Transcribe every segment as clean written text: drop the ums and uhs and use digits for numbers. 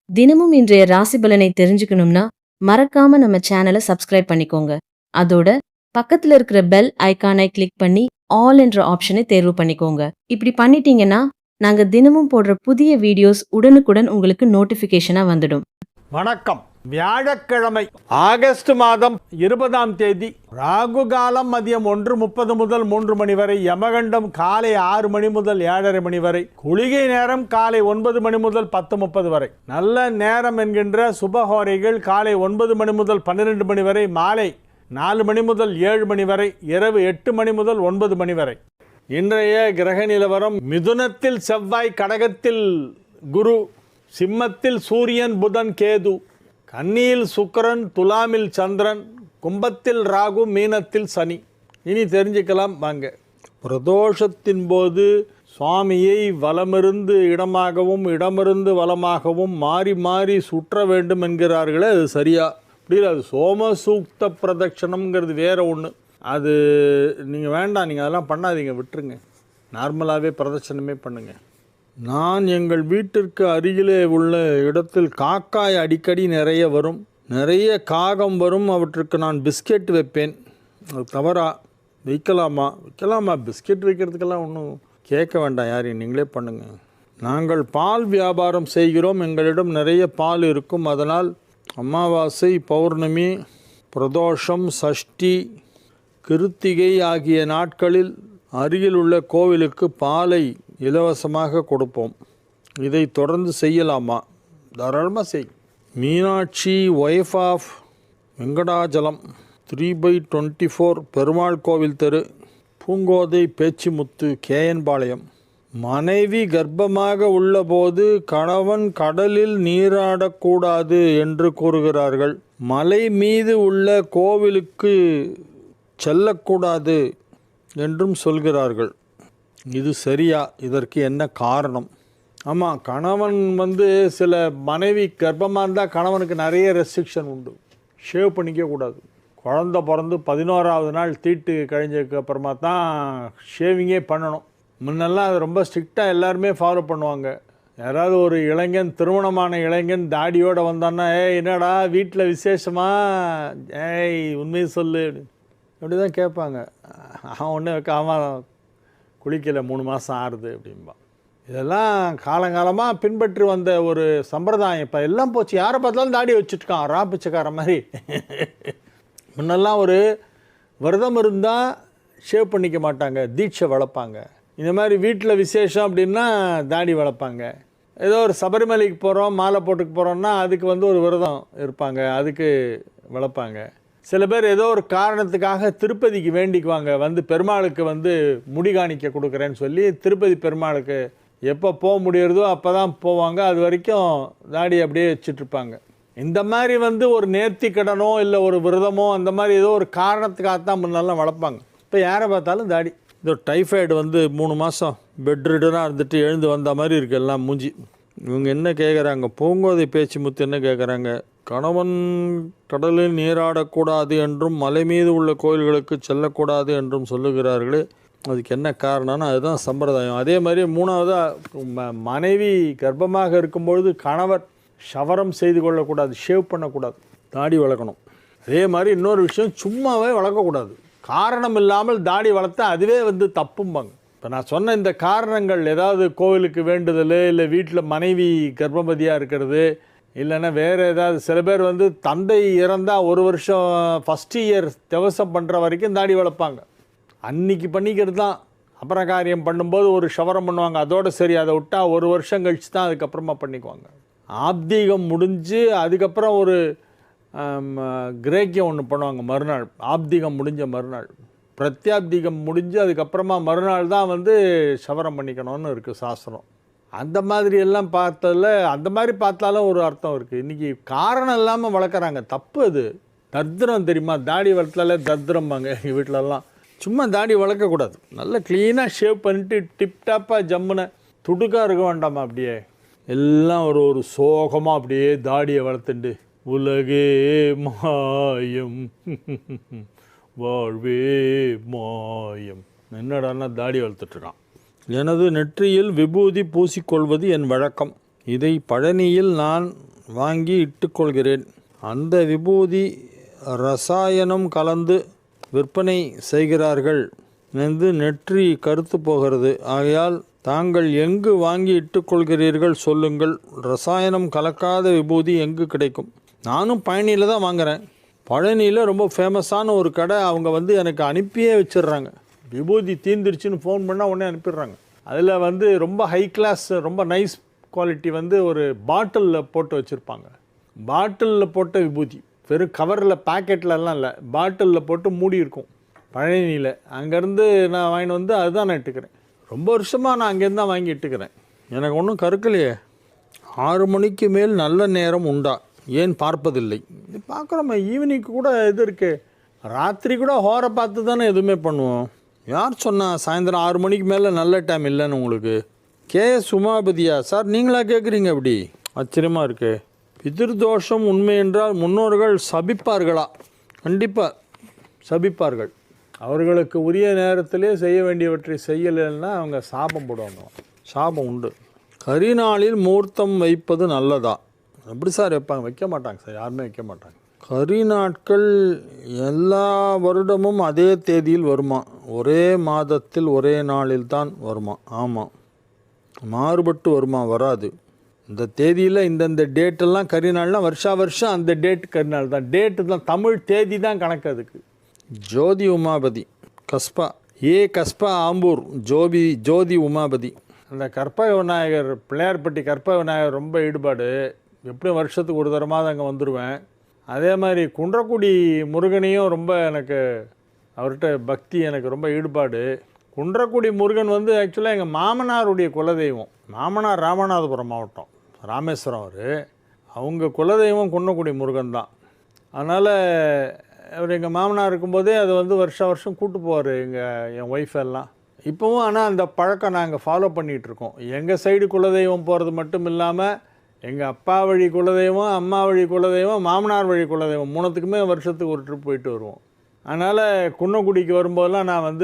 தினமும் இன்றைய ராசி பலனை தெரிஞ்சுக்கணும்னா மறக்காம நம்ம சேனலை சப்ஸ்கிரைப் பண்ணிக்கோங்க. அதோட பக்கத்துல இருக்கிற பெல் ஐகானை கிளிக் பண்ணி ஆல் என்ற ஆப்ஷனை தேர்வு பண்ணிக்கோங்க. இப்படி பண்ணிட்டீங்கன்னா நாங்க தினமும் போடுற புதிய வீடியோஸ் உடனுக்குடன் உங்களுக்கு நோட்டிபிகேஷனா வந்துடும். வணக்கம். வியாழக்கிழமை ஆகஸ்ட் மாதம் 20ஆம் தேதி. ராகு காலம் மதியம் 1:30 முதல் 3 மணி வரை. யமகண்டம் காலை 6 மணி முதல் 7:30 மணி வரை. குளிகை நேரம் காலை 9 மணி முதல் 10:30 வரை. நல்ல நேரம் என்கின்ற சுபஹோரைகள் காலை 9 மணி முதல் 12 மணி வரை, மாலை 4 மணி முதல் 7 மணி வரை, இரவு 8 மணி முதல் 9 மணி வரை. இன்றைய கிரக நிலவரம்: மிதுனத்தில் செவ்வாய், கடகத்தில் குரு, சிம்மத்தில் சூரியன், புதன், கேது, கன்னியில் சுக்கிரன், துலாமில் சந்திரன், கும்பத்தில் ராகு, மீனத்தில் சனி. இனி தெரிஞ்சுக்கலாம் வாங்க. பிரதோஷத்தின் போது சுவாமியை வலமிருந்து இடமாகவும் இடமிருந்து வலமாகவும் மாறி மாறி சுற்ற வேண்டும் என்கிறார்களே, அது சரியா? அப்படி அது சோமசூக்த பிரதட்சணம்ங்கிறது வேற ஒன்று. அது நீங்கள் வேண்டாம், நீங்கள் அதெல்லாம் பண்ணாதீங்க, விட்டுருங்க. நார்மலாகவே பிரதட்சணமே பண்ணுங்கள். நான் எங்கள் வீட்டிற்கு அருகிலே உள்ள இடத்தில் காக்காய் அடிக்கடி நிறைய வரும், நிறைய காகம் வரும். அவற்றுக்கு நான் பிஸ்கெட் வைப்பேன். அது தவறா? வைக்கலாமா? பிஸ்கெட் வைக்கிறதுக்கெல்லாம் ஒன்றும் கேட்க வேண்டாம் யாரையும், நீங்களே பண்ணுங்கள். நாங்கள் பால் வியாபாரம் செய்கிறோம். எங்களிடம் நிறைய பால் இருக்கும். அதனால் அமாவாசை, பௌர்ணமி, பிரதோஷம், சஷ்டி, கிருத்திகை ஆகிய நாட்களில் அருகில் உள்ள கோவிலுக்கு பாலை இலவசமாக கொடுப்போம். இதை தொடர்ந்து செய்யலாமா? தாராளமாக செய். மீனாட்சி, ஒய்ஃப் ஆஃப் வெங்கடாஜலம், 3/24, பெருமாள் கோவில் தெரு, பூங்கோதை பேச்சிமுத்து, கேஎன் பாளையம். மனைவி கர்ப்பமாக உள்ளபோது கணவன் கடலில் நீராடக்கூடாது என்று கூறுகிறார்கள். மலை மீது உள்ள கோவிலுக்கு செல்லக்கூடாது என்றும் சொல்கிறார்கள். இது சரியா? இதற்கு என்ன காரணம்? ஆமாம், கணவன் சில மனைவி கர்ப்பமாக இருந்தால் கணவனுக்கு நிறைய ரெஸ்ட்ரிக்ஷன் உண்டு. ஷேவ் பண்ணிக்க கூடாது. குழந்த பிறந்து 11ஆவது நாள் தீட்டு கழிஞ்சதுக்கு அப்புறமா தான் ஷேவிங்கே பண்ணணும். முன்னெல்லாம் அது ரொம்ப ஸ்ட்ரிக்டாக எல்லாருமே ஃபாலோ பண்ணுவாங்க. யாராவது ஒரு இளைஞன், திருமணமான இளைஞன் தாடியோடு வந்தான்னா, என்னடா வீட்டில் விசேஷமா, உண்மையை சொல்லு அப்படி தான் கேட்பாங்க. அவன் ஒன்று அவன் குளிக்கலை, 3 மாதம் ஆறுது அப்படின்பா. இதெல்லாம் காலங்காலமாக பின்பற்றி வந்த ஒரு சம்பிரதாயம். இப்போ எல்லாம் போச்சு. யாரை பார்த்தாலும் தாடி வச்சுட்டுருக்கான், ராப்பிச்சக்கார மாதிரி. முன்னெல்லாம் ஒரு விரதம் இருந்தால் ஷேவ் பண்ணிக்க மாட்டாங்க, தீட்சை வளர்ப்பாங்க. இந்த மாதிரி வீட்டில் விசேஷம் அப்படின்னா தாடி வளர்ப்பாங்க. ஏதோ ஒரு சபரிமலைக்கு போகிறோம், மாலை போட்டுக்கு போகிறோம்னா அதுக்கு ஒரு விரதம் இருப்பாங்க, அதுக்கு வளர்ப்பாங்க. சில பேர் ஏதோ ஒரு காரணத்துக்காக திருப்பதிக்கு வேண்டிக்குவாங்க, பெருமாளுக்கு முடி காணிக்க கொடுக்குறேன்னு சொல்லி திருப்பதி பெருமாளுக்கு எப்போ போக முடியறதோ அப்போ தான் போவாங்க. அது வரைக்கும் தாடி அப்படியே வச்சுட்ருப்பாங்க. இந்த மாதிரி ஒரு நேர்த்தி கடனோ இல்லை ஒரு விரதமோ அந்த மாதிரி ஏதோ ஒரு காரணத்துக்காகத்தான் முன்னெல்லாம் வளர்ப்பாங்க. இப்போ யாரை பார்த்தாலும் தாடி. இந்த டைஃபாய்டு 3 மாதம் பெட் ரிடனாக இருந்துட்டு எழுந்து வந்த மாதிரி இருக்குது எல்லாம் மூஞ்சி. இவங்க என்ன கேட்குறாங்க? பூங்கோதை பேச்சு முத்து என்ன கேட்குறாங்க? கணவன் கடலில் நீராடக்கூடாது என்றும் மலை மீது உள்ள கோயில்களுக்கு செல்லக்கூடாது என்றும் சொல்லுகிறார்களே, அதுக்கு என்ன காரணம்னா அதுதான் சம்பிரதாயம். அதே மாதிரி 3ஆவதாக மனைவி கர்ப்பமாக இருக்கும்பொழுது கணவர் ஷவரம் செய்து கொள்ளக்கூடாது, ஷேவ் பண்ணக்கூடாது, தாடி வளர்க்கணும். அதே மாதிரி இன்னொரு விஷயம், சும்மாவே வளர்க்கக்கூடாது. காரணம் இல்லாமல் தாடி வளர்த்தா அதுவே தப்பும்பாங்க. இப்போ நான் சொன்ன இந்த காரணங்கள், ஏதாவது கோவிலுக்கு வேண்டுதல், இல்லை வீட்டில் மனைவி கர்ப்பவதியாக இருக்கிறது, இல்லைன்னா வேறு ஏதாவது. சில பேர் தந்தை இறந்தால் 1 வருஷம் ஃபஸ்ட் இயர் திவசம் பண்ணுற வரைக்கும் தாடி வளர்ப்பாங்க. அன்னைக்கு பண்ணிக்கிறது தான். அப்புறம் காரியம் பண்ணும்போது ஒரு ஷவரம் பண்ணுவாங்க, அதோடு சரி. அதை விட்டால் 1 வருஷம் கழித்து தான் அதுக்கப்புறமா பண்ணிக்குவாங்க. ஆப்தீகம் முடிஞ்சு அதுக்கப்புறம் ஒரு கிரேக்கியம் ஒன்று பண்ணுவாங்க மறுநாள். ஆப்தீகம் முடிஞ்ச மறுநாள், பிரத்யாப்தீகம் முடிஞ்சு அதுக்கப்புறமா மறுநாள் தான் ஷவரம் பண்ணிக்கணும்னு இருக்குது சாஸ்திரம். அந்த மாதிரி எல்லாம் பார்த்ததில் அந்த மாதிரி பார்த்தாலும் ஒரு அர்த்தம் இருக்குது. இன்றைக்கி காரணம் இல்லாமல் வளர்க்குறாங்க, தப்பு அது. தர்திரம் தெரியுமா? தாடி வளர்த்தாலே தர்திரம்பாங்க எங்கள் வீட்டிலலாம். சும்மா தாடி வளர்க்கக்கூடாது. நல்லா க்ளீனாக ஷேவ் பண்ணிட்டு டிப்டாப்பாக ஜம்முனை துடுக்காக இருக்க வேண்டாமா? அப்படியே எல்லாம் ஒரு சோகமாக அப்படியே தாடியை வளர்த்துண்டு உலகே மாயம் வாழ்வே மாயம் என்னடான்னா தாடி வளர்த்துட்ருக்கான். எனது நெற்றியில் விபூதி பூசிக்கொள்வது என் வழக்கம். இதை பழனியில் நான் வாங்கி இட்டுக்கொள்கிறேன். அந்த விபூதி ரசாயனம் கலந்து விற்பனை செய்கிறார்கள் என்று நெற்றி கருத்து போகிறது. ஆகையால் தாங்கள் எங்கு வாங்கி இட்டுக்கொள்கிறீர்கள் சொல்லுங்கள். ரசாயனம் கலக்காத விபூதி எங்கு கிடைக்கும்? நானும் பழனியில் தான் வாங்குகிறேன். பழனியில் ரொம்ப ஃபேமஸான ஒரு கடை. அவங்க எனக்கு அனுப்பியே வச்சிடுறாங்க. விபூதி தீந்துருச்சுன்னு ஃபோன் பண்ணால் உடனே அனுப்பிடுறாங்க. அதில் ரொம்ப ஹை கிளாஸ், ரொம்ப நைஸ் குவாலிட்டி ஒரு பாட்டிலில் போட்டு வச்சுருப்பாங்க. பாட்டிலில் போட்ட விபூதி, வெறும் கவரில் பேக்கெட்லலாம் இல்லை, பாட்டிலில் போட்டு மூடி இருக்கும் பழனியில். அங்கேருந்து நான் வாங்கிட்டு அதுதான் நான் இட்டுக்கிறேன். ரொம்ப வருஷமாக நான் அங்கேருந்து தான் வாங்கி இட்டுக்கிறேன். எனக்கு ஒன்றும் கருக்கலையே. 6 மணிக்கு மேல் நல்ல நேரம் உண்டா? ஏன் பார்ப்பதில்லை? பார்க்குறோம், ஈவினிங்க்கு கூட இது இருக்குது. ராத்திரி கூட ஹோரை பார்த்து தானே எதுவுமே பண்ணுவோம். யார் சொன்னால் சாயந்தரம் 6 மணிக்கு மேலே நல்ல டைம் இல்லைன்னு உங்களுக்கு? கேஎஸ் உமாபதியா சார், நீங்களா கேட்குறீங்க? அப்படி ஆச்சரியமாக இருக்கு. பிதிர்தோஷம் உண்மை என்றால் முன்னோர்கள் சபிப்பார்களா? கண்டிப்பாக சபிப்பார்கள். அவர்களுக்கு உரிய நேரத்திலே செய்ய வேண்டியவற்றை செய்யலைன்னா அவங்க சாபம் போடுவாங்க. சாபம் உண்டு. கரிநாளில் முகூர்த்தம் வைப்பது நல்லதா? எப்படி சார் வைப்பாங்க? வைக்க மாட்டாங்க சார், யாருமே வைக்க மாட்டாங்க. கரி நாட்கள் எல்லா வருடமும் அதே தேதியில் வருமா? ஒரே மாதத்தில் ஒரே நாளில் தான் வருமா? ஆமாம், மாறுபட்டு வருமா? வராது. இந்த தேதியில் இந்தந்த டேட்டெல்லாம் கரிநாள்லாம் வருஷம் அந்த டேட் கரிநாள் தான். டேட்டு தான், தமிழ் தேதி தான் கணக்கு அதுக்கு. ஜோதி உமாபதி கஸ்பா கஸ்பா ஆம்பூர் ஜோதி உமாபதி. அந்த கற்பக விநாயகர், பிள்ளையார்பட்டி கற்பக விநாயகர் ரொம்ப ஈடுபாடு. எப்படியும் வருஷத்துக்கு ஒரு தரமாக அங்கே வந்துடுவேன். அதே மாதிரி குன்றக்குடி முருகனையும் ரொம்ப எனக்கு, அவர்கிட்ட பக்தி எனக்கு ரொம்ப ஈடுபாடு. குன்றக்குடி முருகன் ஆக்சுவலாக எங்கள் மாமனாருடைய குலதெய்வம். மாமனார் ராமநாதபுரம் மாவட்டம், ராமேஸ்வரம். அவங்க குலதெய்வம் குன்றக்குடி முருகன் தான். அதனால் அவர் எங்கள் மாமனார் இருக்கும்போதே அது வருஷம் கூட்டு போவார் என் ஒய்ஃப் எல்லாம் இப்போவும். ஆனால் அந்த பழக்கம் நாங்கள் ஃபாலோ பண்ணிகிட்ருக்கோம். எங்கள் சைடு குலதெய்வம் போகிறது மட்டும் இல்லாமல் எங்கள் அப்பா வழி குலதெய்வம், அம்மா வழி குலதெய்வம், மாமனார் வழி குலதெய்வம், மூணுத்துக்குமே வருஷத்துக்கு ஒரு ட்ரிப் போயிட்டு வருவோம். அதனால் குன்னக்குடிக்கு வரும்போதெல்லாம் நான்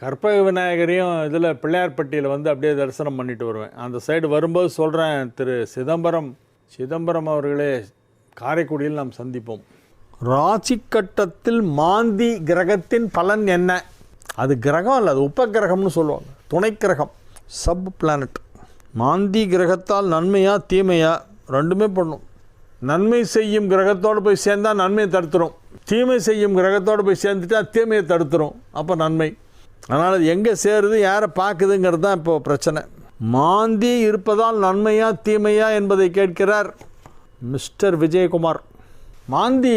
கற்பக விநாயகரையும் இதில் பிள்ளையார்பட்டியில் அப்படியே தரிசனம் பண்ணிட்டு வருவேன். அந்த சைடு வரும்போது சொல்கிறேன், திரு சிதம்பரம் அவர்களே, காரைக்குடியில் நாம் சந்திப்போம். ராசி கட்டத்தில் மாந்தி கிரகத்தின் பலன் என்ன? அது கிரகம் இல்லை, அது உபகிரகம்னு சொல்லுவாங்க, துணை கிரகம், சப் பிளானட். மாந்தி கிரகத்தால் நன்மையா தீமையா? ரெண்டுமே பண்ணும். நன்மை செய்யும் கிரகத்தோடு போய் சேர்ந்தால் நன்மையை தடுத்துரும், தீமை செய்யும் கிரகத்தோடு போய் சேர்ந்துட்டா தீமையை தடுத்துரும். அப்போ நன்மை. அதனால் அது எங்கே சேருது, யாரை பார்க்குதுங்கிறது தான் இப்போ பிரச்சனை. மாந்தி இருப்பதால் நன்மையா தீமையா என்பதை கேட்கிறார் மிஸ்டர் விஜயகுமார். மாந்தி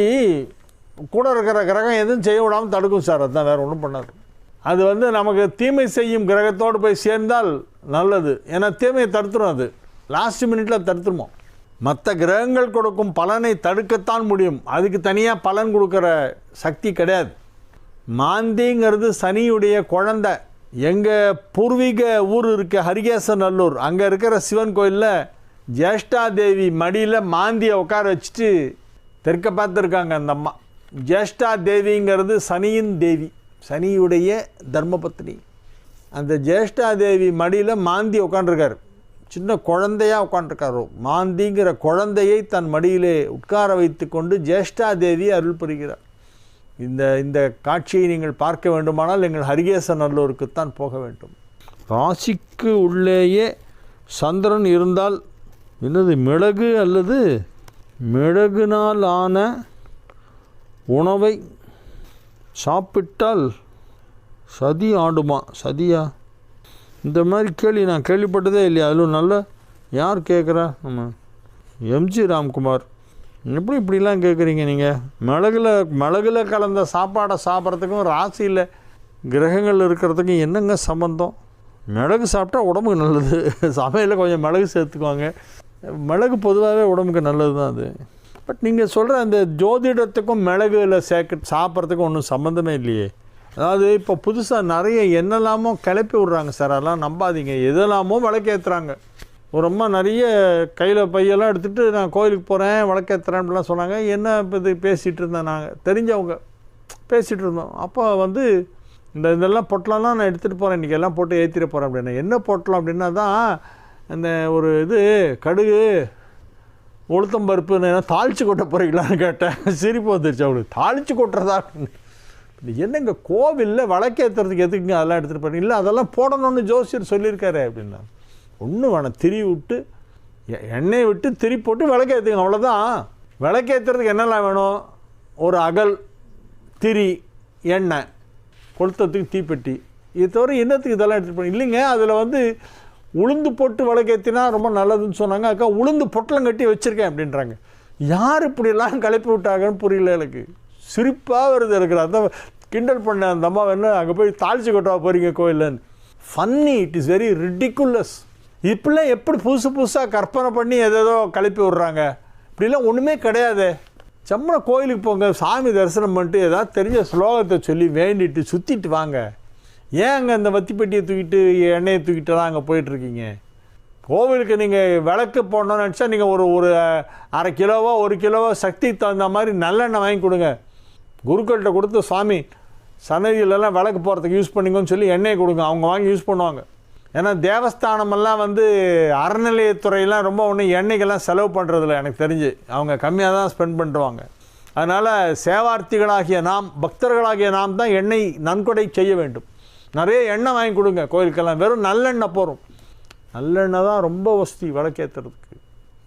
கூட இருக்கிற கிரகம் எதுவும் செய்ய விடாமல் தடுக்கும் சார், அதுதான், வேறு ஒன்றும் பண்ணாது. அது நமக்கு தீமை செய்யும் கிரகத்தோடு போய் சேர்ந்தால் நல்லது. ஏன்னா தீமையை தடுத்துரும், அது லாஸ்ட் மினிட்டில் தடுத்துருமோ. மற்ற கிரகங்கள் கொடுக்கும் பலனை தடுக்கத்தான் முடியும், அதுக்கு தனியாக பலன் கொடுக்குற சக்தி கிடையாது. மாந்திங்கிறது சனியுடைய குழந்தை. எங்கள் பூர்வீக ஊர் இருக்க ஹரிகேசநல்லூர், அங்கே இருக்கிற சிவன் கோயிலில் ஜேஷ்டாதேவி மடியில் மாந்தியை உட்கார வச்சுட்டு தெற்க பார்த்துருக்காங்க அந்த அம்மா. ஜேஷ்டா தேவிங்கிறது சனியின் தேவி, சனியுடைய தர்மபத்னி. அந்த ஜேஷ்டா தேவி மடியில் மாந்தி உட்காண்டிருக்கார், சின்ன குழந்தையாக உட்காண்டிருக்காரோ. மாந்திங்கிற குழந்தையை தன் மடியிலே உட்கார வைத்து கொண்டு ஜேஷ்டா தேவி அருள் புரிகிறார். இந்த காட்சியை நீங்கள் பார்க்க வேண்டுமானால் எங்கள் ஹரிகேசநல்லூருக்குத்தான் போக வேண்டும். ராசிக்கு உள்ளேயே சந்திரன் இருந்தால் என்னது மிளகு அல்லது மிளகுனால் ஆன உணவை சாப்பிட்டால் சதி ஆடுமா? சதியா? இந்த மாதிரி கேள்வி நான் கேள்விப்பட்டதே இல்லையா? அதிலும் நல்ல யார் கேட்குறா? நம்ம எம்ஜி ராம்குமார். எப்படி இப்படிலாம் கேட்குறீங்க நீங்கள்? மிளகுல கலந்த சாப்பாடை சாப்பிட்றதுக்கும் ராசியில் கிரகங்கள் இருக்கிறதுக்கும் என்னங்க சம்பந்தம்? மிளகு சாப்பிட்டா உடம்புக்கு நல்லது, சமையலில் கொஞ்சம் மிளகு சேர்த்துக்குவாங்க. மிளகு பொதுவாகவே உடம்புக்கு நல்லது தான் அது. பட் நீங்கள் சொல்கிற அந்த ஜோதிடத்துக்கும் மிளகுல சாப்பிட்றதுக்கும் ஒன்றும் சம்மந்தமே இல்லையே. அதாவது இப்போ புதுசாக நிறைய என்னெல்லாமோ கிளப்பி விட்றாங்க சார், அதெல்லாம் நம்பாதீங்க. எதெல்லாமோ விளக்கேற்றுறாங்க. ஒரு அம்மா நிறைய கையில் பையெல்லாம் எடுத்துகிட்டு நான் கோயிலுக்கு போகிறேன் விளக்கேற்றுறேன் அப்படிலாம் சொன்னாங்க. என்ன இப்போ இது பேசிகிட்டு இருந்தேன், நாங்கள் தெரிஞ்சவங்க பேசிகிட்டு இருந்தோம். அப்போ இதெல்லாம் பொட்டலம்லாம் நான் எடுத்துகிட்டு போகிறேன், இன்றைக்கி எல்லாம் போட்டு ஏற்றிட போகிறேன் அப்படின்னா. என்ன பொட்டலம் அப்படின்னா தான் அந்த ஒரு இது கடுகு, உளுத்தம் பருப்பு தாளித்து கொட்ட போகிறீங்களான்னு கேட்டேன். சிரிப்பு வந்துருச்சு அவங்களுக்கு. தாளித்து கொட்டுறதா? என்னங்க கோவிலில் விளக்கேற்றுறதுக்கு எதுக்குங்க அதெல்லாம் எடுத்துகிட்டு போகிறீங்க? இல்லை அதெல்லாம் போடணும்னு ஜோசியர் சொல்லியிருக்காரு அப்படின்னா. ஒன்றும் வேணாம், திரி விட்டு எண்ணெய் விட்டு திரி போட்டு விளக்கேற்றுங்க, அவ்வளோதான். விளக்கேற்றுறதுக்கு என்னெல்லாம் வேணும்? ஒரு அகல், திரி, எண்ணெய், கொளுத்தத்துக்கு தீப்பெட்டி. இது தவிர என்னத்துக்கு இதெல்லாம் எடுத்துகிட்டு போகிறீங்க? இல்லைங்க, அதில் உளுந்து போட்டு விளக்கேற்றினா ரொம்ப நல்லதுன்னு சொன்னாங்க. அக்கா உளுந்து பொட்டலம் கட்டி வச்சுருக்கேன் அப்படின்றாங்க. யார் இப்படியெல்லாம் கிளப்பி விட்டாங்கன்னு புரியல எனக்கு. சிரிப்பாக வருது எனக்கு. அதான் கிண்டல் பண்ண அந்த அம்மா அங்கே போய் தாளிச்சு கொட்டா போகிறீங்க கோயிலன்னு. Funny, it is very ridiculous. இப்படிலாம் எப்படி புதுசாக கற்பனை பண்ணி எதோ கிளப்பி விட்றாங்க? இப்படிலாம் ஒன்றுமே கிடையாது. சம்மனை கோயிலுக்கு போங்க, சாமி தரிசனம் பண்ணிட்டு ஏதாவது தெரிஞ்ச ஸ்லோகத்தை சொல்லி வேண்டிட்டு சுற்றிட்டு வாங்க. ஏன் அங்கே அந்த வத்திப்பெட்டியை தூக்கிட்டு எண்ணெயை தூக்கிட்டுலாம் அங்கே போயிட்டுருக்கீங்க? கோவிலுக்கு நீங்கள் விளக்கு போடணும்னு நினச்சா நீங்கள் ஒரு அரை கிலோவோ 1 கிலோவோ சக்திக்கு தகுந்த மாதிரி நல்லெண்ணெய் வாங்கி கொடுங்க. குருக்கள்கிட்ட கொடுத்து சுவாமி சன்னதியிலலாம் விளக்கு போகிறதுக்கு யூஸ் பண்ணிங்கன்னு சொல்லி எண்ணெயை கொடுங்க, அவங்க வாங்கி யூஸ் பண்ணுவாங்க. ஏன்னா தேவஸ்தானமெல்லாம் அறநிலையத்துறையெல்லாம் ரொம்ப ஒன்றும் எண்ணெய்க்கெல்லாம் செலவு பண்ணுறதில்ல எனக்கு தெரிஞ்சு. அவங்க கம்மியாக தான் ஸ்பெண்ட் பண்ணுவாங்க. அதனால் சேவார்த்திகளாகிய நாம், பக்தர்களாகிய நாம் தான் எண்ணெய் நன்கொடை செய்ய வேண்டும். நிறைய எண்ணெய் வாங்கி கொடுங்க கோயிலுக்கெல்லாம். வெறும் நல்லெண்ணெய் போகிறோம். நல்லெண்ணெய் தான் ரொம்ப வசதி விளக்கேற்றுறதுக்கு.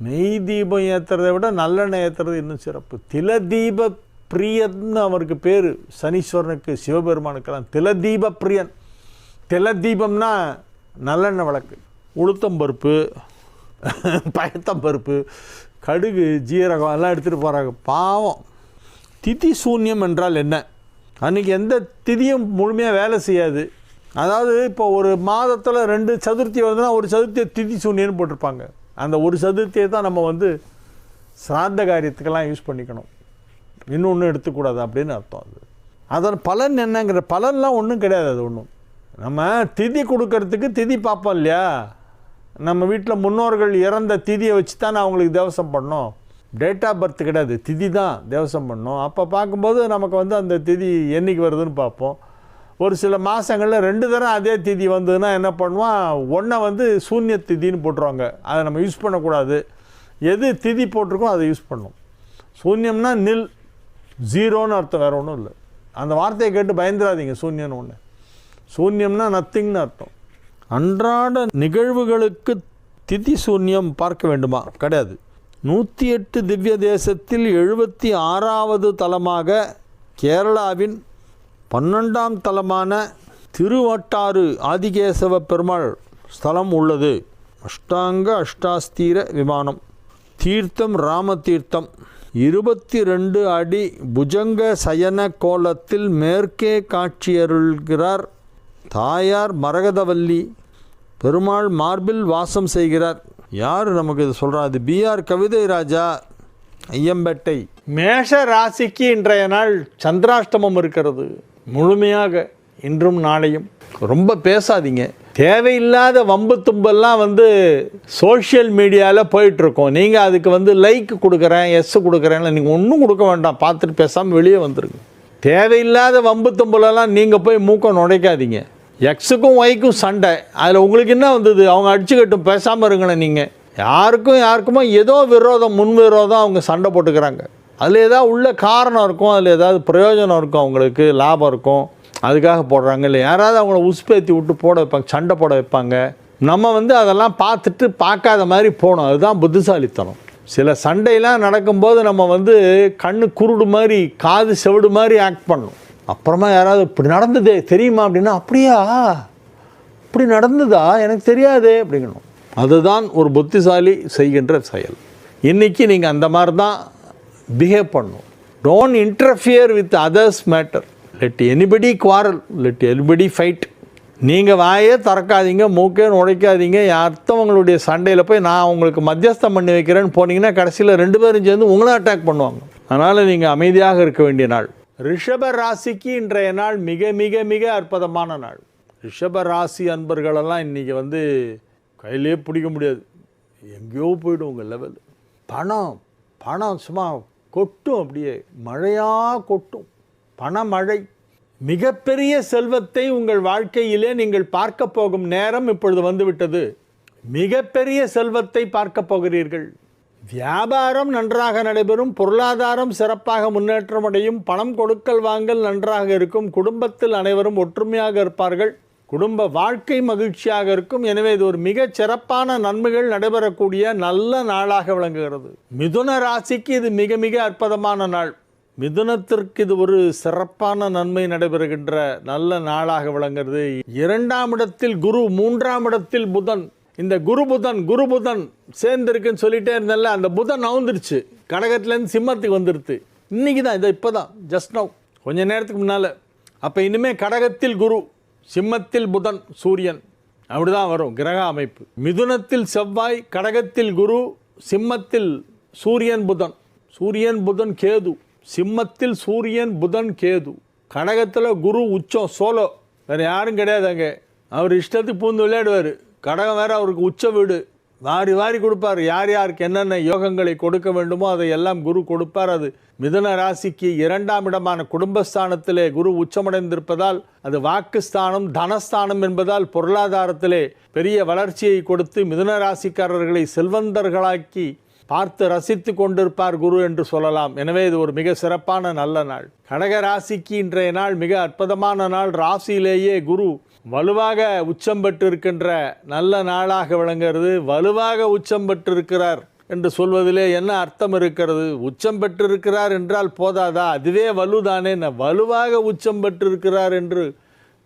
நெய் தீபம் ஏற்றுறதை விட நல்லெண்ணெய் ஏற்றுறது இன்னும் சிறப்பு. திலதீப பிரியன்னு அவருக்கு பேர், சனீஸ்வரனுக்கு, சிவபெருமானுக்கெல்லாம் திலதீப பிரியன். திலதீபம்னா நல்லெண்ணெய் விளக்கு. உளுத்தம்பருப்பு, பயத்தம்பருப்பு, கடுகு, ஜீரகம் எல்லாம் எடுத்துகிட்டு போகிறாங்க. பாவம். திதி சூன்யம் என்றால் என்ன? அன்றைக்கி எந்த திதியும் முழுமையாக வேலை செய்யாது. அதாவது இப்போ ஒரு மாதத்தில் 2 சதுர்த்தி வருதுன்னா ஒரு சதுர்த்தியை திதி சூன்யன்னு போட்டிருப்பாங்க. அந்த ஒரு சதுர்த்தியை தான் நம்ம சிராத்த காரியத்துக்கெல்லாம் யூஸ் பண்ணிக்கணும், இன்னொன்று எடுத்துக்கூடாது அப்படின்னு அர்த்தம். அதன் பலன் என்னங்கிற பலன்லாம் ஒன்றும் கிடையாது. அது ஒன்றும் நம்ம திதி கொடுக்கறதுக்கு திதி பார்ப்போம் இல்லையா? நம்ம வீட்டில் முன்னோர்கள் இறந்த திதியை வச்சு தான் அவங்களுக்கு தேவசம் பண்ணோம். டேட் ஆஃப் பர்த் கிடையாது, திதி தான் தேவசம் பண்ணோம். அப்போ பார்க்கும்போது நமக்கு அந்த திதி என்றைக்கு வருதுன்னு பார்ப்போம். ஒரு சில மாதங்களில் 2 தரம் அதே திதி வந்ததுன்னா என்ன பண்ணுவான், ஒன்றை சூன்ய திதின்னு போட்டுருவாங்க. அதை நம்ம யூஸ் பண்ணக்கூடாது. எது திதி போட்டிருக்கோம் அதை யூஸ் பண்ணணும். சூன்யம்னா நில், ஜீரோன்னு அர்த்தம், வேறு ஒன்றும் இல்லை. அந்த வார்த்தையை கேட்டு பயந்துடாதீங்க சூன்யன்னு ஒன்று. சூன்யம்னா நத்திங்னு அர்த்தம். அன்றாட நிகழ்வுகளுக்கு திதி சூன்யம் பார்க்க வேண்டுமா? கிடையாது. 108 திவ்ய தேசத்தில் 76வது தலமாக கேரளாவின் 12ஆம் தலமான திருவட்டாறு ஆதிகேசவ பெருமாள் ஸ்தலம் உள்ளது. அஷ்டாங்க அஷ்டாஸ்தீர விமானம், தீர்த்தம் ராமதீர்த்தம், 22 அடி புஜங்க சயன கோலத்தில் மேற்கே காட்சியருள்கிறார் தாயார் மரகதவல்லி. பெருமாள் மார்பில் வாசம் செய்கிறார். யார் நமக்கு இது சொல்கிறா? அது பிஆர் கவிதை ராஜா, ஐயம்பேட்டை. மேஷ ராசிக்கு இன்றைய நாள் சந்திராஷ்டமம் இருக்கிறது முழுமையாக, இன்றும் நாளையும். ரொம்ப பேசாதீங்க. தேவையில்லாத வம்பு தும்பெல்லாம் சோஷியல் மீடியாவில் போயிட்டுருக்கோம். நீங்கள் அதுக்கு லைக் கொடுக்குறேன், எஸ் கொடுக்குறேன், நீங்கள் ஒன்றும் கொடுக்க வேண்டாம். பார்த்துட்டு பேசாமல் வெளியே வந்துருங்க. தேவையில்லாத வம்பு தும்பலெல்லாம் நீங்கள் போய் மூக்கம் நுழைக்காதீங்க. எக்ஸுக்கும் ஒய்க்கும் சண்டை, அதில் உங்களுக்கு என்ன வந்தது? அவங்க அடிச்சுக்கட்டும், பேசாமல் இருங்களேன். நீங்கள் யாருக்குமோ ஏதோ விரோதம், முன் விரோதம், அவங்க சண்டை போட்டுக்கிறாங்க. அதில் ஏதாவது உள்ள காரணம் இருக்கும், அதில் ஏதாவது பிரயோஜனம் இருக்கும், அவங்களுக்கு லாபம் இருக்கும், அதுக்காக போடுறாங்க. இல்லை யாராவது அவங்கள உசுப்பேற்றி விட்டு போட வைப்பாங்க, சண்டை போட வைப்பாங்க. நம்ம அதெல்லாம் பார்த்துட்டு பார்க்காத மாதிரி போகணும். அதுதான் புத்திசாலித்தனம். சில சண்டையெல்லாம் நடக்கும்போது நம்ம கண்ணு குருடு மாதிரி, காது செவிடு மாதிரி ஆக்ட் பண்ணணும். அப்புறமா யாராவது இப்படி நடந்ததே தெரியுமா அப்படின்னா, அப்படியா, இப்படி நடந்ததா, எனக்கு தெரியாதே அப்படிங்கணும். அதுதான் ஒரு புத்திசாலி செய்கின்ற செயல். இன்றைக்கி நீங்கள் அந்த மாதிரி தான் பிஹேவ் பண்ணணும். Don't interfere with others matter. Let anybody quarrel, let anybody fight. நீங்கள் வாயே திறக்காதீங்க, மூக்கே நுழைக்காதீங்க. அடுத்தவங்களுடைய சண்டையில் போய் நான் உங்களுக்கு மத்தியஸ்தம் பண்ணி வைக்கிறேன்னு போனீங்கன்னா கடைசியில் 2 பேரும் சேர்ந்து உங்களை அட்டாக் பண்ணுவாங்க. அதனால் நீங்கள் அமைதியாக இருக்க வேண்டிய நாள். ரிஷப ராசிக்கு இன்றைய நாள் மிக மிக மிக அற்புதமான நாள். ரிஷப ராசி அன்பர்களெல்லாம் இன்றைக்கி கையிலே பிடிக்க முடியாது, எங்கேயோ போய்டும் உங்கள் லெவல். பணம் சும்மா கொட்டும், அப்படியே மழையாக கொட்டும், பணமழை. மிகப்பெரிய செல்வத்தை உங்கள் வாழ்க்கையிலே நீங்கள் பார்க்க போகும் நேரம் இப்பொழுது வந்துவிட்டது. மிகப்பெரிய செல்வத்தை பார்க்க போகிறீர்கள். வியாபாரம் நன்றாக நடைபெறும், பொருளாதாரம் சிறப்பாக முன்னேற்றமடையும், பணம் கொடுக்கல் வாங்கல் நன்றாக இருக்கும், குடும்பத்தில் அனைவரும் ஒற்றுமையாக இருப்பார்கள், குடும்ப வாழ்க்கை மகிழ்ச்சியாக இருக்கும். எனவே இது ஒரு மிகச் சிறப்பான நன்மைகள் நடைபெறக்கூடிய நல்ல நாளாக விளங்குகிறது. மிதுன ராசிக்கு இது மிக மிக அற்புதமான நாள். மிதுனத்திற்கு இது ஒரு சிறப்பான நன்மை நடைபெறுகின்ற நல்ல நாளாக விளங்குகிறது. 2ஆம் இடத்தில் குரு, 3ஆம் இடத்தில் புதன். இந்த குரு புதன் சேர்ந்துருக்குன்னு சொல்லிட்டே இருந்தேன்ல, அந்த புதன் நவுந்துருச்சு, கடகத்துலேருந்து சிம்மத்துக்கு வந்துடுது. இன்றைக்கி தான், இதை இப்போ தான் ஜஸ்ட் நவ், கொஞ்ச நேரத்துக்கு முன்னால். அப்போ இனிமேல் கடகத்தில் குரு, சிம்மத்தில் புதன், சூரியன், அப்படி தான் வரும் கிரக அமைப்பு. மிதுனத்தில் செவ்வாய், கடகத்தில் குரு, சிம்மத்தில் சூரியன் புதன் கேது. சிம்மத்தில் சூரியன் புதன் கேது, கடகத்தில் குரு உச்சம் சோலோ, வேறு யாரும் கிடையாது. அங்கே அவர் இஷ்டத்துக்கு பூந்து விளையாடுவார். கடகம் வேறு அவருக்கு உச்ச வீடு, வாரி கொடுப்பார். யார் யாருக்கு என்னென்ன யோகங்களை கொடுக்க வேண்டுமோ அதை எல்லாம் குரு கொடுப்பார். அது மிதுன ராசிக்கு 2ஆம் இடமான குடும்பஸ்தானத்திலே குரு உச்சமடைந்திருப்பதால் அது வாக்குஸ்தானம், தனஸ்தானம் என்பதால் பொருளாதாரத்திலே பெரிய வளர்ச்சியை கொடுத்து மிதுன ராசிக்காரர்களை செல்வந்தர்களாக்கி பார்த்து ரசித்து கொண்டிருப்பார் குரு என்று சொல்லலாம். எனவே இது ஒரு மிக சிறப்பான நல்ல நாள். கடக ராசிக்கு இன்றைய நாள் மிக அற்புதமான நாள். ராசியிலேயே குரு வலுவாக உச்சம் பெற்றிருக்கின்ற நல்ல நாளாக விளங்குகிறது. வலுவாக உச்சம் பெற்றிருக்கிறார் என்று சொல்வதிலே என்ன அர்த்தம் இருக்கிறது? உச்சம் பெற்றிருக்கிறார் என்றால் போதாதா? அதுவே வலுதானே. வலுவாக உச்சம் பெற்றிருக்கிறார் என்று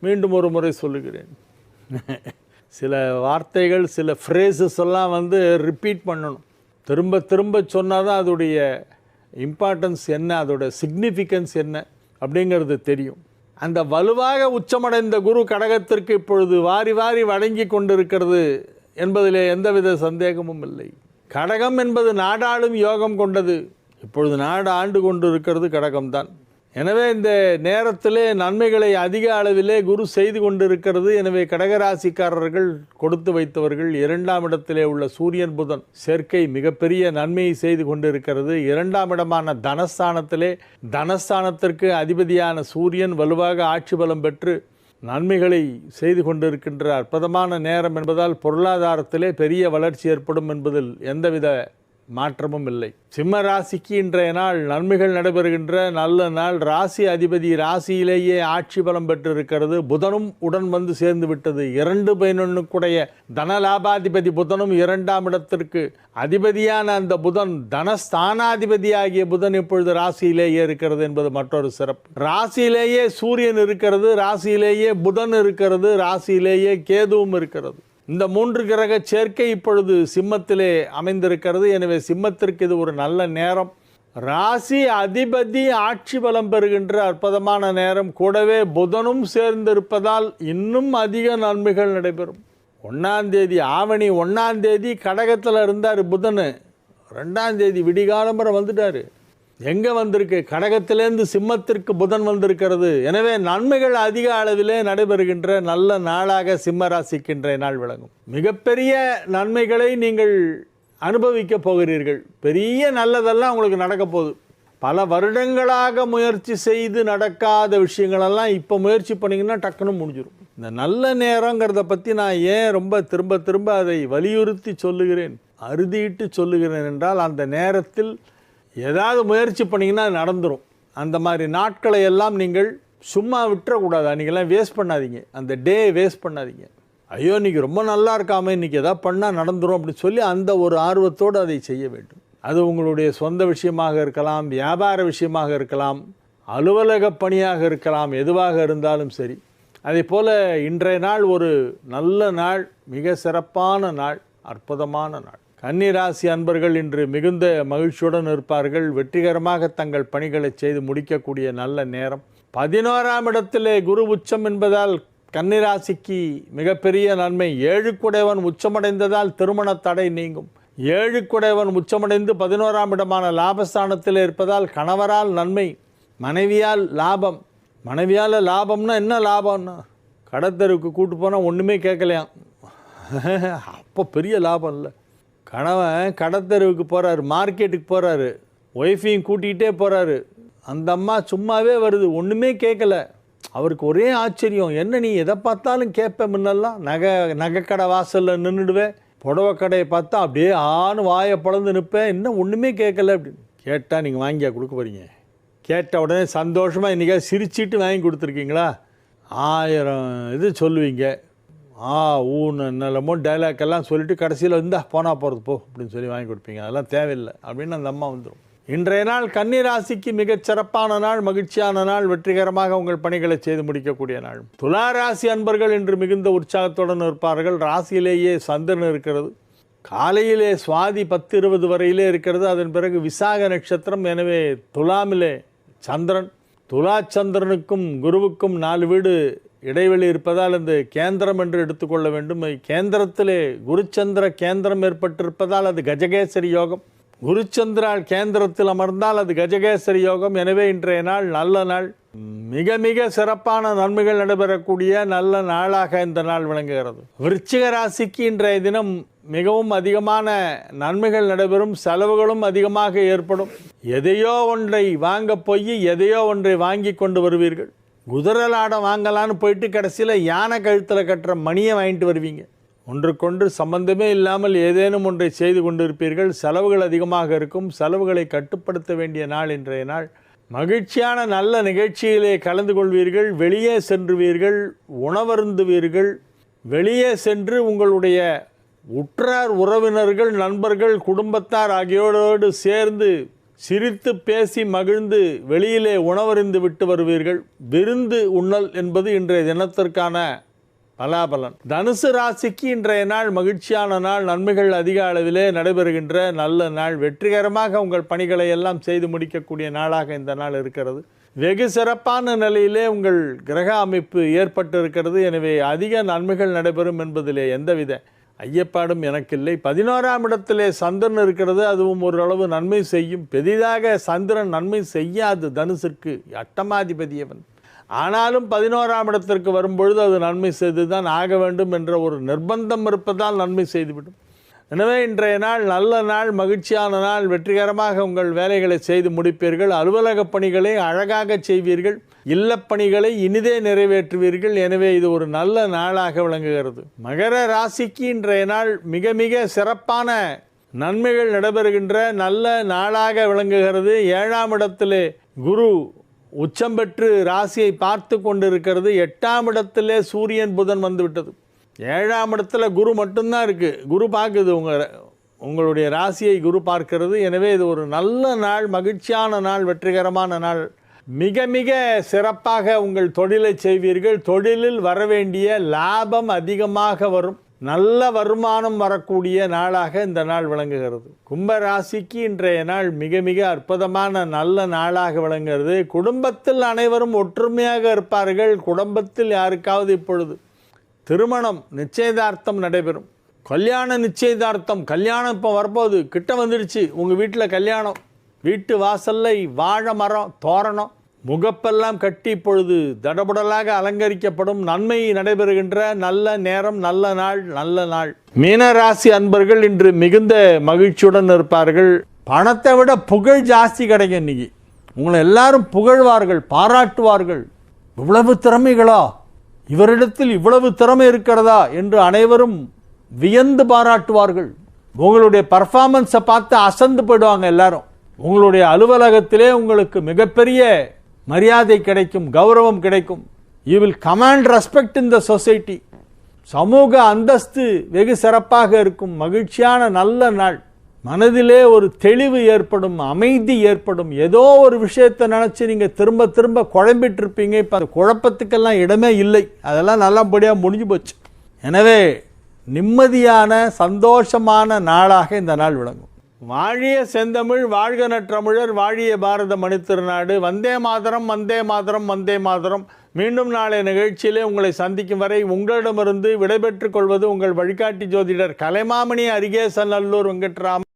மீண்டும் ஒரு முறை சொல்லுகிறேன். சில வார்த்தைகள், சில ஃப்ரேசஸ் எல்லாம் ரிப்பீட் பண்ணணும். திரும்ப திரும்ப சொன்னால் தான் அதோடைய இம்பார்ட்டன்ஸ் என்ன, அதோட சிக்னிஃபிகன்ஸ் என்ன அப்படிங்கிறது தெரியும். அந்த வலுவாக உச்சமடைந்த குரு கடகத்திற்கு இப்பொழுது வாரி வழங்கி கொண்டிருக்கிறது என்பதிலே எந்தவித சந்தேகமும் இல்லை. கடகம் என்பது நாடாளும் யோகம் கொண்டது. இப்பொழுது நாடு ஆண்டு கொண்டு இருக்கிறது கடகம்தான். எனவே இந்த நேரத்திலே நன்மைகளை அதிக அளவிலே குரு செய்து கொண்டிருக்கிறது. எனவே கடகராசிக்காரர்கள் கொடுத்து வைத்தவர்கள். 2ஆம் இடத்திலே உள்ள சூரியன் புதன் சேர்க்கை மிகப்பெரிய நன்மையை செய்து கொண்டிருக்கிறது. 2ஆம் இடமான தனஸ்தானத்திற்கு அதிபதியான சூரியன் வலுவாக ஆட்சி பலம் பெற்று நன்மைகளை செய்து கொண்டிருக்கின்ற அற்புதமான நேரம் என்பதால் பொருளாதாரத்திலே பெரிய வளர்ச்சி ஏற்படும் என்பதில் எந்தவித மாற்றமும் இல்லை. சிம்ம ராசிக்கு இன்றைய நாள் நன்மைகள் நடைபெறுகின்ற நல்ல நாள். ராசி அதிபதி ராசியிலேயே ஆட்சி பலம் பெற்றிருக்கிறது. புதனும் உடன் வந்து சேர்ந்து விட்டது. 2/11 தனலாபாதிபதி புதனும் 2ஆம் இடத்திற்கு அதிபதியான அந்த புதன், தனஸ்தானாதிபதியாகிய புதன் இப்பொழுது ராசியிலேயே இருக்கிறது என்பது மற்றொரு சிறப்பு. ராசியிலேயே சூரியன் இருக்கிறது, ராசியிலேயே புதன் இருக்கிறது, ராசியிலேயே கேதுவும் இருக்கிறது. இந்த 3 கிரக சேர்க்கை இப்பொழுது சிம்மத்திலே அமைந்திருக்கிறது. எனவே சிம்மத்திற்கு இது ஒரு நல்ல நேரம். ராசி அதிபதி ஆட்சி பலம் பெறுகின்ற அற்புதமான நேரம். கூடவே புதனும் சேர்ந்திருப்பதால் இன்னும் அதிக நன்மைகள் நடைபெறும். 1ஆம் தேதி, ஆவணி 1ஆம் தேதி கடகத்தில் இருந்தார் புதன். 2ஆம் தேதி விடிகாலம்பரம் வந்துட்டார். எங்கே வந்திருக்கு? கடகத்திலேருந்து சிம்மத்திற்கு புதன் வந்திருக்கிறது. எனவே நன்மைகள் அதிக அளவிலே நடைபெறுகின்ற நல்ல நாளாக சிம்ம ராசிக்கின்ற நாள் விளங்கும். மிகப்பெரிய நன்மைகளை நீங்கள் அனுபவிக்க போகிறீர்கள். பெரிய நல்லதெல்லாம் உங்களுக்கு நடக்க போகுது. பல வருடங்களாக முயற்சி செய்து நடக்காத விஷயங்களெல்லாம் இப்போ முயற்சி பண்ணிங்கன்னா டக்குன்னு முடிஞ்சிடும். இந்த நல்ல நேரங்கிறத பற்றி நான் ஏன் ரொம்ப திரும்ப அதை வலியுறுத்தி சொல்லுகிறேன், அறுதிட்டு சொல்லுகிறேன் என்றால், அந்த நேரத்தில் ஏதாவது முயற்சி பண்ணிங்கன்னா நடந்துடும். அந்த மாதிரி நாட்களை எல்லாம் நீங்கள் சும்மா விட்டுறக்கூடாது. அன்றைக்கெல்லாம் வேஸ்ட் பண்ணாதீங்க. அந்த டே வேஸ்ட் பண்ணாதீங்க. ஐயோ இன்றைக்கி ரொம்ப நல்லா இருக்காமல் இன்றைக்கி எதாவது பண்ணால் நடந்துடும் அப்படின்னு சொல்லி அந்த ஒரு ஆர்வத்தோடு அதை செய்ய வேண்டும். அது உங்களுடைய சொந்த விஷயமாக இருக்கலாம், வியாபார விஷயமாக இருக்கலாம், அலுவலக பணியாக இருக்கலாம், எதுவாக இருந்தாலும் சரி. அதே போல் இன்றைய நாள் ஒரு நல்ல நாள், மிக சிறப்பான நாள், அற்புதமான நாள். கன்னிராசி அன்பர்கள் இன்று மிகுந்த மகிழ்ச்சியுடன் இருப்பார்கள். வெற்றிகரமாக தங்கள் பணிகளை செய்து முடிக்கக்கூடிய நல்ல நேரம். 11ஆம் இடத்திலே குரு உச்சம் என்பதால் கன்னிராசிக்கு மிகப்பெரிய நன்மை. 7 உச்சமடைந்ததால் திருமண தடை நீங்கும். 7 உச்சமடைந்து 11ஆம் இடமான லாபஸ்தானத்தில் இருப்பதால் கணவரால் நன்மை, மனைவியால் லாபம். மனைவியால் லாபம்னா என்ன லாபம்னா, கடத்தருக்கு கூட்டு போனால் ஒன்றுமே கேட்கலையாம். அப்போ பெரிய லாபம் இல்லை. கணவன் கடத்தருவுக்கு போகிறாரு, மார்க்கெட்டுக்கு போகிறாரு, ஒய்ஃபையும் கூட்டிகிட்டே போகிறாரு. அந்த அம்மா சும்மாவே வருது, ஒன்றுமே கேட்கல. அவருக்கு ஒரே ஆச்சரியம், என்ன நீ எதை பார்த்தாலும் கேட்பேன், முன்னெல்லாம் நகைக்கடை வாசலில் நின்றுடுவேன், புடவை கடையை பார்த்தா அப்படியே ஆணு வாயை பிளந்து நிற்பேன், இன்னும் ஒன்றுமே கேட்கல அப்படின்னு. கேட்டால் நீங்கள் வாங்கியா கொடுக்க போகிறீங்க? கேட்ட உடனே சந்தோஷமாக இன்றைக்கா சிரிச்சிட்டு வாங்கி கொடுத்துருக்கீங்களா? 1000 இது சொல்லுவீங்க. ஊன்னு என்னெல்லாமோ டைலாக்கெல்லாம் சொல்லிவிட்டு கடைசியில் இருந்தால் போனால் போகிறது போ அப்படின்னு சொல்லி வாங்கி கொடுப்பீங்க. அதெல்லாம் தேவையில்லை அப்படின்னு அந்த அம்மா வந்துடும். இன்றைய நாள் கன்னி ராசிக்கு மிகச் சிறப்பான நாள், மகிழ்ச்சியான நாள், வெற்றிகரமாக உங்கள் பணிகளை செய்து முடிக்கக்கூடிய நாள். துலா ராசி அன்பர்கள் இன்று மிகுந்த உற்சாகத்துடன் இருப்பார்கள். ராசியிலேயே சந்திரன் இருக்கிறது. காலையிலே சுவாதி 10-20 வரையிலே இருக்கிறது. அதன் பிறகு விசாக நட்சத்திரம். எனவே துலாமிலே சந்திரன், துலா சந்திரனுக்கும் குருவுக்கும் 4 வீடு இடைவெளி இருப்பதால் இந்த கேந்திரம் என்று எடுத்துக்கொள்ள வேண்டும். கேந்திரத்திலே குருச்சந்திர கேந்திரம் ஏற்பட்டிருப்பதால் அது கஜகேசரி யோகம். குருச்சந்திரால் கேந்திரத்தில் அமர்ந்தால் அது கஜகேசரி யோகம். எனவே இன்றைய நாள் நல்ல நாள், மிக மிக சிறப்பான நன்மைகள் நடைபெறக்கூடிய நல்ல நாளாக இந்த நாள் விளங்குகிறது. விருச்சிக ராசிக்கு இன்றைய தினம் மிகவும் அதிகமான நன்மைகள் நடைபெறும், செலவுகளும் அதிகமாக ஏற்படும். எதையோ ஒன்றை வாங்க போய் எதையோ ஒன்றை வாங்கி கொண்டு வருவீர்கள். குதிரலாடம் வாங்கலான்னு போயிட்டு கடைசியில் யானை கழுத்தில் கட்டுற மணியை வாங்கிட்டு வருவீங்க. ஒன்றுக்கொன்று சம்பந்தமே இல்லாமல் ஏதேனும் ஒன்றை செய்து கொண்டிருப்பீர்கள். செலவுகள் அதிகமாக இருக்கும். செலவுகளை கட்டுப்படுத்த வேண்டிய நாள் இன்றைய நாள். மகிழ்ச்சியான நல்ல நிகழ்ச்சியிலே கலந்து கொள்வீர்கள். வெளியே சென்றுவீர்கள், உணவருந்துவீர்கள். வெளியே சென்று உங்களுடைய உற்றார் உறவினர்கள், நண்பர்கள், குடும்பத்தார் ஆகியோரோடு சேர்ந்து சிரித்து பேசி மகிழ்ந்து வெளியிலே உணவருந்து விட்டு வருவீர்கள். விருந்து உண்ணல் என்பது இன்றைய தினத்திற்கான பலாபலன். தனுசு ராசிக்கு இன்றைய நாள் மகிழ்ச்சியான நாள், நன்மைகள் அதிக அளவிலே நடைபெறுகின்ற நல்ல நாள். வெற்றிகரமாக உங்கள் பணிகளை எல்லாம் செய்து முடிக்கக்கூடிய நாளாக இந்த நாள் இருக்கிறது. வெகு சிறப்பான நிலையிலே உங்கள் கிரக அமைப்பு ஏற்பட்டிருக்கிறது. எனவே அதிக நன்மைகள் நடைபெறும் என்பதிலே எந்தவித ஐயப்பாடும் எனக்கில்லை. 11ஆம் இடத்திலே சந்திரன் இருக்கிறது. அதுவும் ஓரளவு நன்மை செய்யும். பெரிதாக சந்திரன் நன்மை செய்யாது தனுசிற்கு, அட்டமாதிபதியவன். ஆனாலும் 11ஆம் இடத்திற்கு வரும்பொழுது அது நன்மை செய்து தான் ஆக வேண்டும் என்ற ஒரு நிர்பந்தம் இருப்பதால் நன்மை செய்துவிடும். எனவே இன்றைய நாள் நல்ல நாள், மகிழ்ச்சியான நாள். வெற்றிகரமாக உங்கள் வேலைகளை செய்து முடிப்பீர்கள். அலுவலக பணிகளை அழகாக செய்வீர்கள். இல்லப்பணிகளை இனிதே நிறைவேற்றுவீர்கள். எனவே இது ஒரு நல்ல நாளாக விளங்குகிறது. மகர ராசிக்கு இன்றைய நாள் மிக மிக சிறப்பான நன்மைகள் நடைபெறுகின்ற நல்ல நாளாக விளங்குகிறது. 7ஆம் இடத்திலே குரு உச்சம் பெற்று ராசியை பார்த்து கொண்டிருக்கிறது. 8ஆம் இடத்திலே சூரியன் புதன் வந்துவிட்டது. 7ஆம் இடத்துல குரு மட்டும்தான் இருக்குது. குரு பார்க்குது, உங்களுடைய ராசியை குரு பார்க்கிறது. எனவே இது ஒரு நல்ல நாள், மகிழ்ச்சியான நாள், வெற்றிகரமான நாள். மிக மிக சிறப்பாக உங்கள் தொழிலை செய்வீர்கள். தொழிலில் வரவேண்டிய லாபம் அதிகமாக வரும். நல்ல வருமானம் வரக்கூடிய நாளாக இந்த நாள் விளங்குகிறது. கும்ப ராசிக்கு இன்றைய நாள் மிக மிக அற்புதமான நல்ல நாளாக விளங்குகிறது. குடும்பத்தில் அனைவரும் ஒற்றுமையாக இருப்பார்கள். குடும்பத்தில் யாருக்காவது இப்பொழுது திருமணம் நிச்சயதார்த்தம் நடைபெறும். கல்யாண நிச்சயதார்த்தம், கல்யாணம் இப்போ வரப்போகுது, கிட்ட வந்துடுச்சு. உங்கள் வீட்டில் கல்யாணம், வீட்டு வாசலில் வாழை மரம், தோரணம், முகப்பெல்லாம் கட்டி இப்பொழுது தடபுடலாக அலங்கரிக்கப்படும். நன்மை நடைபெறுகின்ற நல்ல நேரம், நல்ல நாள், நல்ல நாள். மீனராசி அன்பர்கள் இன்று மிகுந்த மகிழ்ச்சியுடன் இருப்பார்கள். பணத்தை விட புகழ் ஜாஸ்தி கிடைக்கும். இன்னைக்கு உங்களை எல்லாரும் புகழ்வார்கள், பாராட்டுவார்கள். இவ்வளவு திறமைகளா, இவரிடத்தில் இவ்வளவு திறமை இருக்கிறதா என்று அனைவரும் வியந்து பாராட்டுவார்கள். உங்களுடைய பர்ஃபார்மன்ஸை பார்த்து அசந்து போயிடுவாங்க எல்லாரும். உங்களுடைய அலுவலகத்திலே உங்களுக்கு மிகப்பெரிய மரியாதை கிடைக்கும், கௌரவம் கிடைக்கும். You will command respect in the society. சமூக அந்தஸ்து வெகு சிறப்பாக இருக்கும். மகிழ்ச்சியான நல்ல நாள். மனதிலே ஒரு தெளிவு ஏற்படும், அமைதி ஏற்படும். ஏதோ ஒரு விஷயத்தை நினச்சி நீங்கள் திரும்ப திரும்ப குழம்பிட்டு இருப்பீங்க. இப்போ அந்த குழப்பத்துக்கெல்லாம் இடமே இல்லை. அதெல்லாம் நல்லபடியாக முடிஞ்சு போச்சு. எனவே நிம்மதியான சந்தோஷமான நாளாக இந்த நாள் விளங்கும். வாழிய செந்தமிழ், வாழ்க நற்றமிழர், வாழிய பாரத மணித்திருநாடு. வந்தே மாதரம், வந்தே மாதரம், வந்தே மாதரம். மீண்டும் நாளைய நிகழ்ச்சியிலே உங்களை சந்திக்கும் வரை உங்களிடமிருந்து விடைபெற்றுக் கொள்வது உங்கள் வழிகாட்டி ஜோதிடர் கலைமாமணி அரிகேசன் நல்லூர் வெங்கட்ராமன்.